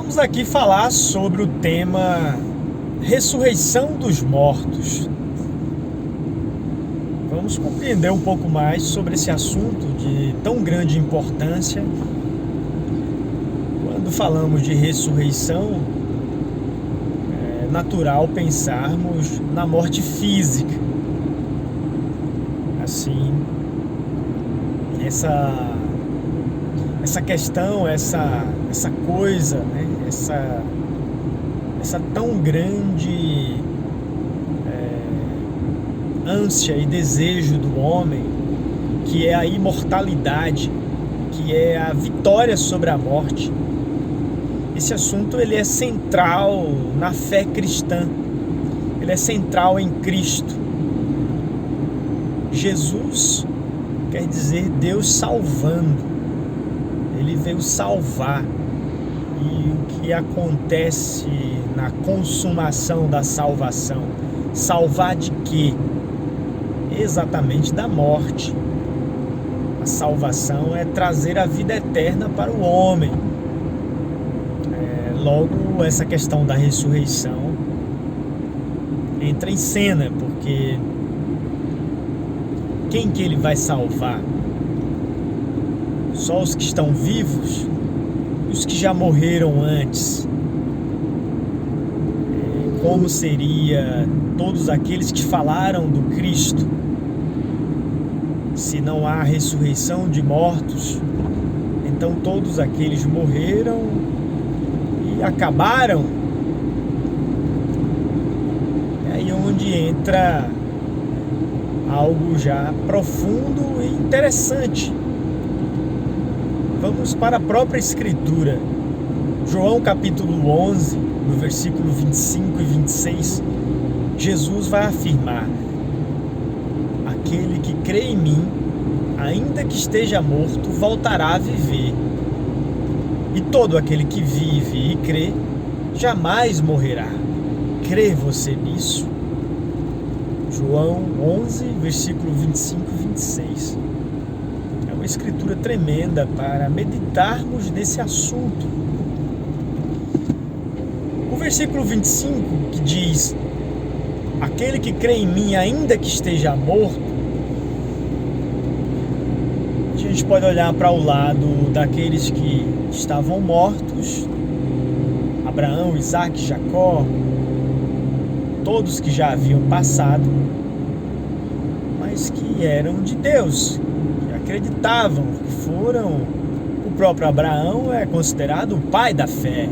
Vamos aqui falar sobre o tema ressurreição dos mortos. Vamos compreender um pouco mais sobre esse assunto de tão grande importância. Quando falamos de ressurreição, é natural pensarmos na morte física. Assim, essa questão, essa coisa, né? essa tão grande ânsia e desejo do homem, que é a imortalidade, que é a vitória sobre a morte. Esse assunto ele é central na fé cristã, ele é central em Cristo. Jesus quer dizer Deus salvando, ele veio salvar. E o que acontece na consumação da salvação? Salvar de quê? Exatamente da morte. A salvação é trazer a vida eterna para o homem. Logo, essa questão da ressurreição entra em cena, porque quem que ele vai salvar? Só os que estão vivos? Os que já morreram antes? Como seria todos aqueles que falaram do Cristo? Se não há ressurreição de mortos, então todos aqueles morreram e acabaram. É aí onde entra algo já profundo e interessante. Vamos para a própria Escritura. João capítulo 11, no versículo 25 e 26, Jesus vai afirmar: aquele que crê em mim, ainda que esteja morto, voltará a viver. E todo aquele que vive e crê, jamais morrerá. Crê você nisso? João 11, versículo 25 e 26. É uma escritura tremenda para meditarmos nesse assunto. O versículo 25, que diz: aquele que crê em mim, ainda que esteja morto, a gente pode olhar para o lado daqueles que estavam mortos, Abraão, Isaac, Jacó, todos que já haviam passado, mas que eram de Deus, que acreditavam, que foram. O próprio Abraão é considerado o pai da fé.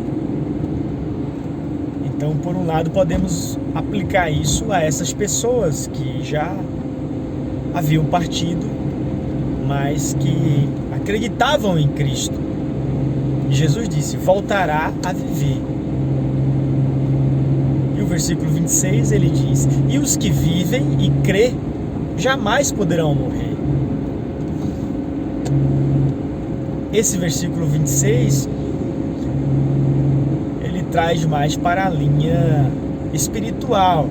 Então, por um lado, podemos aplicar isso a essas pessoas que já haviam partido, mas que acreditavam em Cristo. E Jesus disse: voltará a viver. E o versículo 26, ele diz: e os que vivem e crê jamais poderão morrer. Esse versículo 26, ele traz mais para a linha espiritual.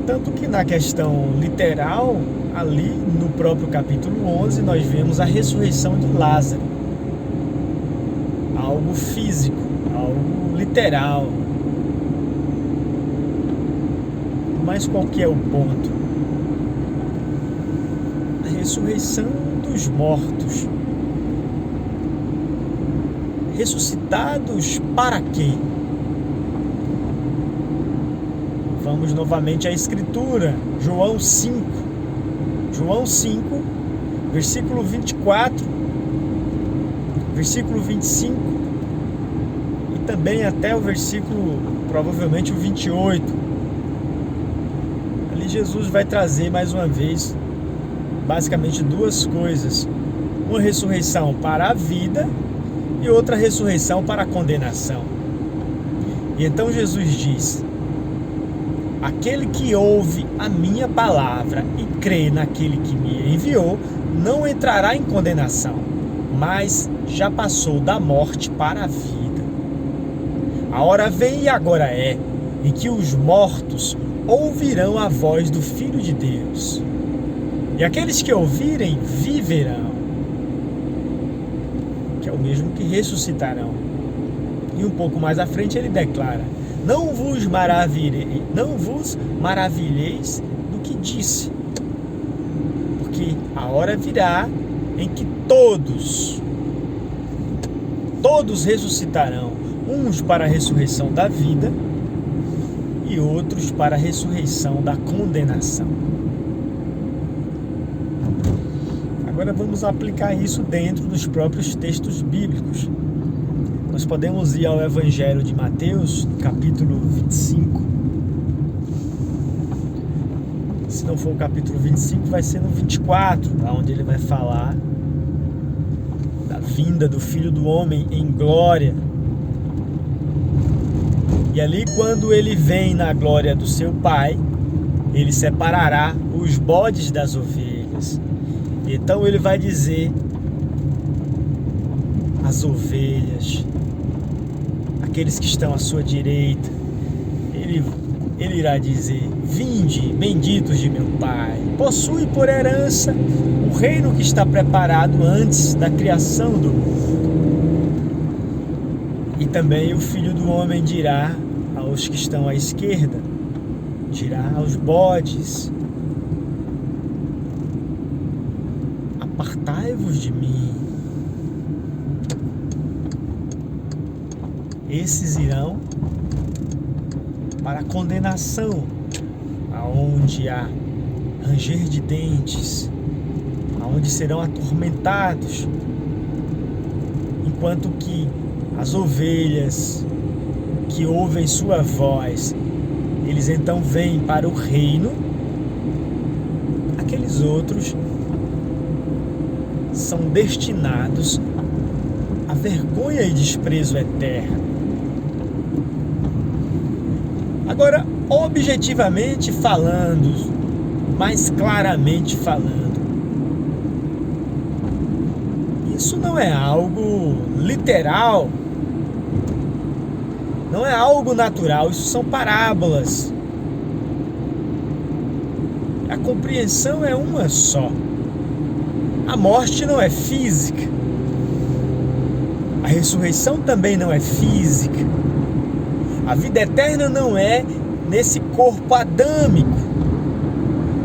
Tanto que na questão literal, ali no próprio capítulo 11, nós vemos a ressurreição de Lázaro. Algo físico, algo literal. Mas qual que é o ponto? A ressurreição dos mortos. Ressuscitados para quê? Vamos novamente à Escritura, João 5, versículo 24, versículo 25 e também até o versículo, provavelmente o 28. Ali Jesus vai trazer mais uma vez, basicamente duas coisas: uma ressurreição para a vida e outra ressurreição para a condenação. E então Jesus diz: aquele que ouve a minha palavra e crê naquele que me enviou, não entrará em condenação, mas já passou da morte para a vida. A hora vem e agora é, em que os mortos ouvirão a voz do Filho de Deus. E aqueles que ouvirem viverão. que é o mesmo que ressuscitarão. E um pouco mais à frente ele declara: não vos maravilheis do que disse, porque a hora virá em que todos ressuscitarão, uns para a ressurreição da vida e outros para a ressurreição da condenação. Agora vamos aplicar isso dentro dos próprios textos bíblicos. Nós podemos ir ao Evangelho de Mateus, capítulo 25. Se não for o capítulo 25, vai ser no 24, onde ele vai falar da vinda do Filho do Homem em glória. E ali, quando ele vem na glória do seu Pai, ele separará os bodes das ovelhas. Então ele vai dizer às ovelhas, aqueles que estão à sua direita, ele irá dizer: vinde, benditos de meu Pai, possui por herança o reino que está preparado antes da criação do mundo. E também o Filho do Homem dirá aos que estão à esquerda, dirá aos bodes: apartai-vos de mim. Esses irão para a condenação, aonde há ranger de dentes, aonde serão atormentados, enquanto que as ovelhas que ouvem sua voz, eles então vêm para o reino. Aqueles outros são destinados a vergonha e desprezo eterno. Agora, objetivamente falando, mais claramente falando, isso não é algo literal, não é algo natural, isso são parábolas. A compreensão é uma só. A morte não é física. A ressurreição também não é física. A vida eterna não é nesse corpo adâmico.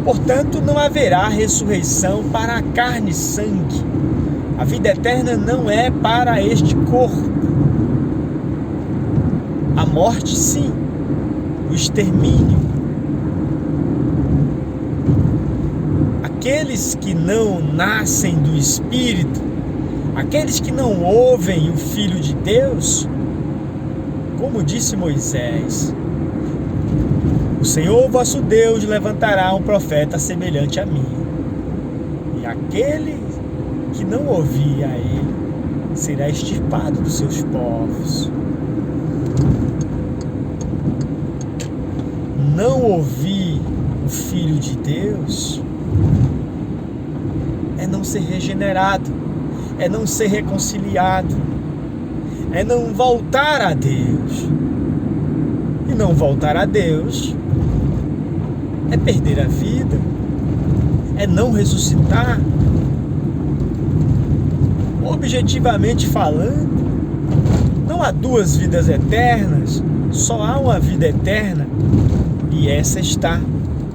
Portanto, não haverá ressurreição para a carne e sangue. A vida eterna não é para este corpo. A morte, sim. O extermínio. Aqueles que não nascem do Espírito, aqueles que não ouvem o Filho de Deus, como disse Moisés: o Senhor vosso Deus levantará um profeta semelhante a mim, e aquele que não ouvir a ele será extirpado dos seus povos. Não ouvir o Filho de Deus é não ser regenerado, é não ser reconciliado, é não voltar a Deus. E não voltar a Deus é perder a vida, é não ressuscitar. Objetivamente falando, não há duas vidas eternas, só há uma vida eterna, e essa está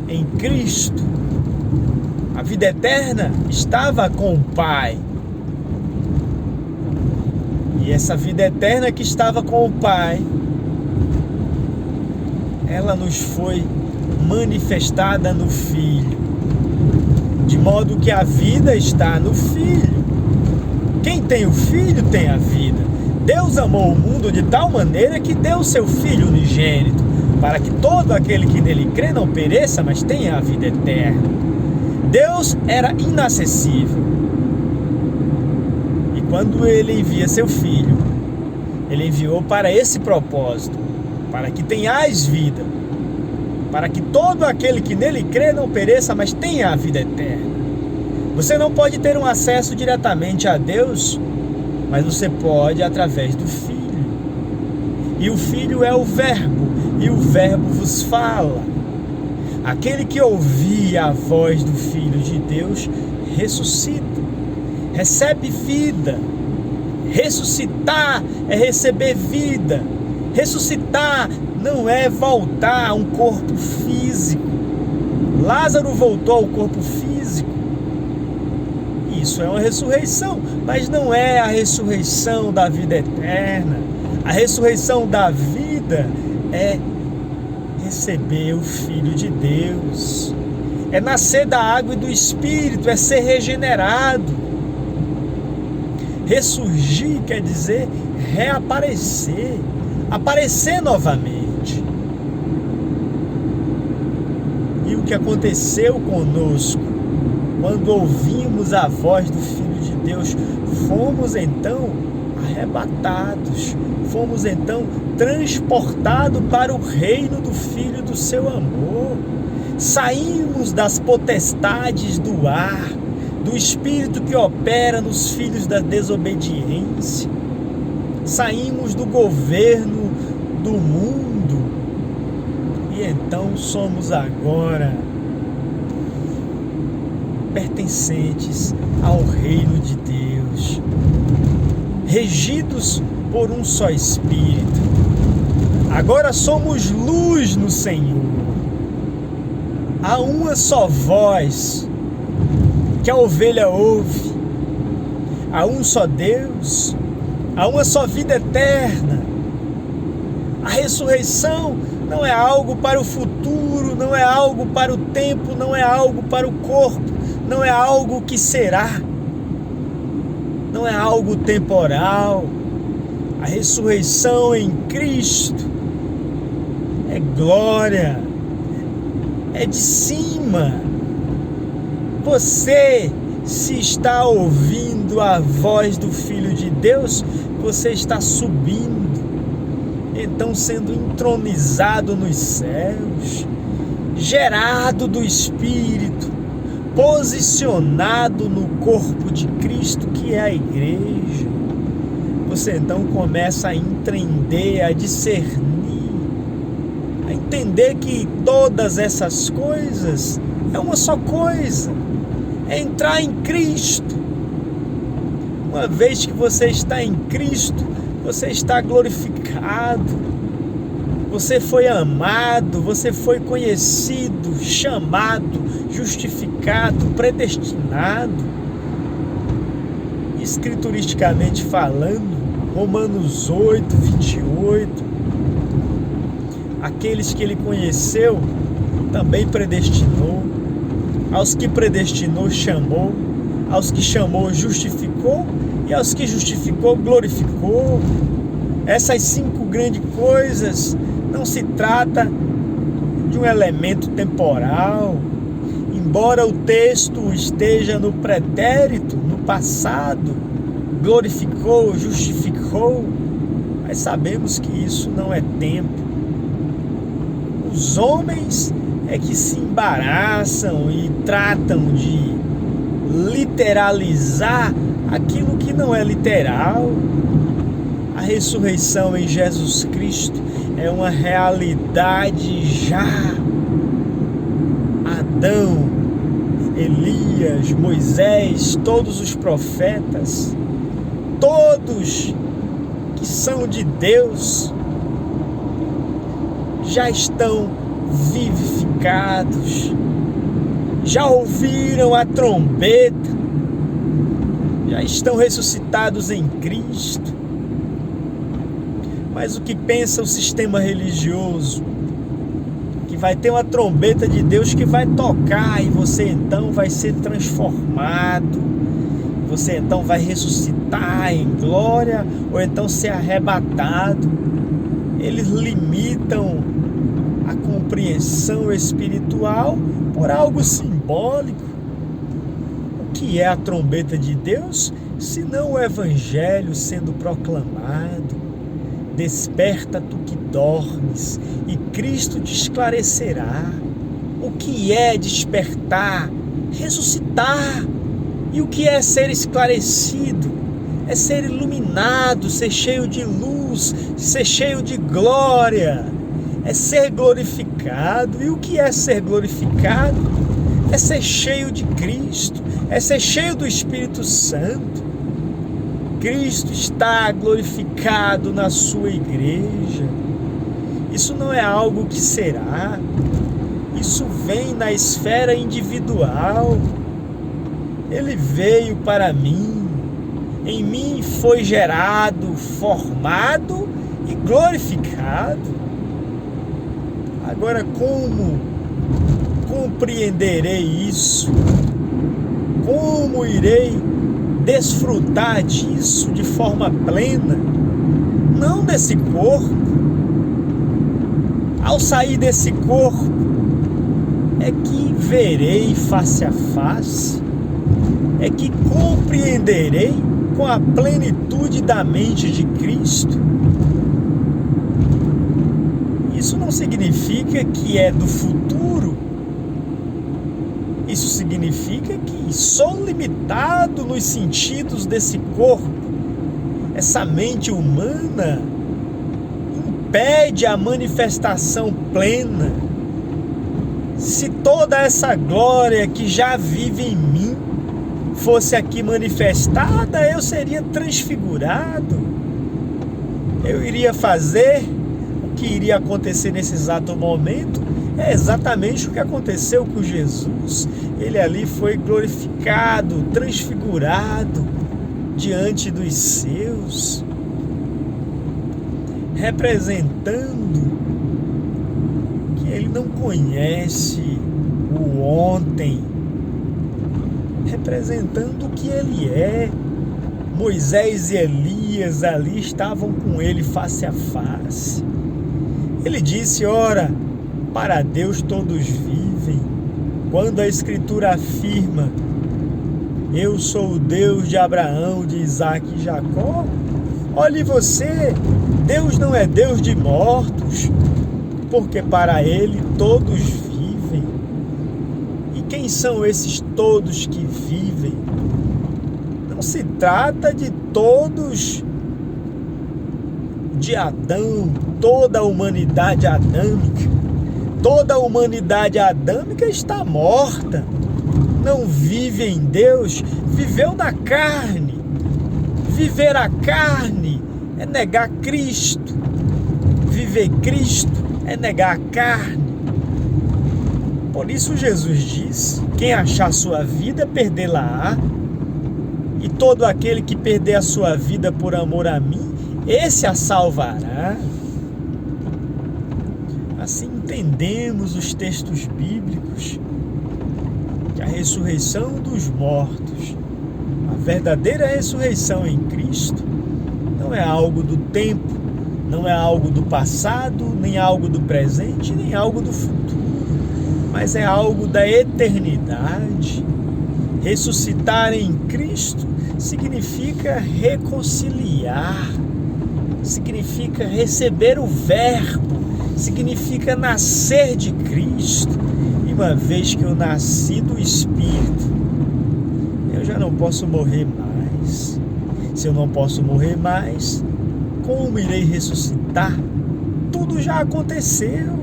em Cristo. A vida eterna estava com o Pai. E essa vida eterna que estava com o Pai, ela nos foi manifestada no Filho. De modo que a vida está no Filho. Quem tem o Filho tem a vida. Deus amou o mundo de tal maneira que deu o seu Filho unigênito, para que todo aquele que nele crê não pereça, mas tenha a vida eterna. Deus era inacessível. E quando ele envia seu Filho, ele enviou para esse propósito, para que tenhais vida, para que todo aquele que nele crê não pereça, mas tenha a vida eterna. Você não pode ter um acesso diretamente a Deus, mas você pode através do Filho. E o Filho é o Verbo, e o Verbo vos fala. Aquele que ouvir a voz do Filho de Deus ressuscita, recebe vida. Ressuscitar é receber vida. Ressuscitar não é voltar a um corpo físico. Lázaro voltou ao corpo físico. Isso é uma ressurreição, mas não é a ressurreição da vida eterna. A ressurreição da vida é receber o Filho de Deus. É nascer da água e do Espírito, é ser regenerado. Ressurgir quer dizer reaparecer, aparecer novamente. E o que aconteceu conosco quando ouvimos a voz do Filho de Deus? Fomos então arrebatados, fomos então transportados para o reino do Filho do seu amor. Saímos das potestades do ar, do espírito que opera nos filhos da desobediência. Saímos do governo do mundo e então somos agora pertencentes ao reino de Deus, regidos por um só Espírito. Agora somos luz no Senhor. Há uma só voz que a ovelha ouve. Há um só Deus. Há uma só vida eterna. A ressurreição não é algo para o futuro, não é algo para o tempo, não é algo para o corpo, não é algo que será, não é algo temporal. A ressurreição em Cristo é glória, é de cima. Você, se está ouvindo a voz do Filho de Deus, você está subindo, então sendo entronizado nos céus, gerado do Espírito, posicionado no corpo de Cristo, que é a igreja. Você então começa a entender, a discernir, a entender que todas essas coisas é uma só coisa, é entrar em Cristo. Uma vez que você está em Cristo, você está glorificado, você foi amado, você foi conhecido, chamado, justificado, predestinado. Escrituristicamente falando, Romanos 8, 28, aqueles que ele conheceu, também predestinou, aos que predestinou, chamou, aos que chamou, justificou, e aos que justificou, glorificou. Essas 5 grandes coisas não se trata de um elemento temporal, embora o texto esteja no pretérito, no passado, glorificou, justificou, mas sabemos que isso não é tempo. Os homens é que se embaraçam e tratam de literalizar aquilo que não é literal. A ressurreição em Jesus Cristo é uma realidade já. Adão, Elias, Moisés, todos os profetas, todos que são de Deus, já estão vivificados, já ouviram a trombeta, já estão ressuscitados em Cristo. Mas o que pensa o sistema religioso? Que vai ter uma trombeta de Deus que vai tocar e você então vai ser transformado, você então vai ressuscitar em glória ou então ser arrebatado. Eles limitam a compreensão espiritual por algo simbólico. O que é a trombeta de Deus, se não o evangelho sendo proclamado? Desperta tu que dormes, e Cristo te esclarecerá. O que é despertar? Ressuscitar. E o que é ser esclarecido? É ser iluminado, ser cheio de luz, ser cheio de glória. É ser glorificado. E o que é ser glorificado? É ser cheio de Cristo, é ser cheio do Espírito Santo. Cristo está glorificado na sua igreja. Isso não é algo que será. Isso vem na esfera individual. Ele veio para mim. Em mim foi gerado, formado e glorificado. Agora, como compreenderei isso? Como irei desfrutar disso de forma plena? Não desse corpo. Ao sair desse corpo, é que verei face a face, é que compreenderei com a plenitude da mente de Cristo. Isso não significa que é do futuro. Isso significa que sou limitado nos sentidos desse corpo. Essa mente humana impede a manifestação plena. Se toda essa glória que já vive em mim fosse aqui manifestada, eu seria transfigurado. Eu iria fazer o que iria acontecer nesse exato momento. É exatamente o que aconteceu com Jesus. Ele ali foi glorificado, transfigurado diante dos seus, representando que ele não conhece o ontem, representando o que ele é. Moisés e Elias ali estavam com ele face a face. Ele disse: ora, para Deus todos vivem. Quando a Escritura afirma: eu sou o Deus de Abraão, de Isaac e Jacó, olhe você, Deus não é Deus de mortos, porque para Ele todos vivem. E quem são esses todos que vivem? Não se trata de todos de Adão, toda a humanidade adâmica. Toda a humanidade adâmica está morta, não vive em Deus, viveu na carne. Viver a carne é negar Cristo. Viver Cristo é negar a carne. Por isso Jesus disse: quem achar sua vida, perdê-la-á. E todo aquele que perder a sua vida por amor a mim, esse a salvará. Assim entendemos os textos bíblicos, que a ressurreição dos mortos, a verdadeira ressurreição em Cristo, não é algo do tempo, não é algo do passado, nem algo do presente, nem algo do futuro, mas é algo da eternidade. Ressuscitar em Cristo significa reconciliar, significa receber o Verbo, significa nascer de Cristo. E uma vez que eu nasci do Espírito, eu já não posso morrer mais. Se eu não posso morrer mais, como irei ressuscitar? Tudo já aconteceu.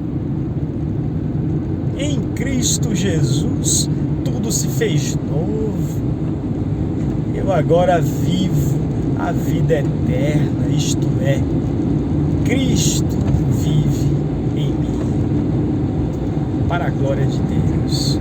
Em Cristo Jesus, tudo se fez novo. Eu agora vivo a vida eterna, isto é, Cristo vive em mim, para a glória de Deus.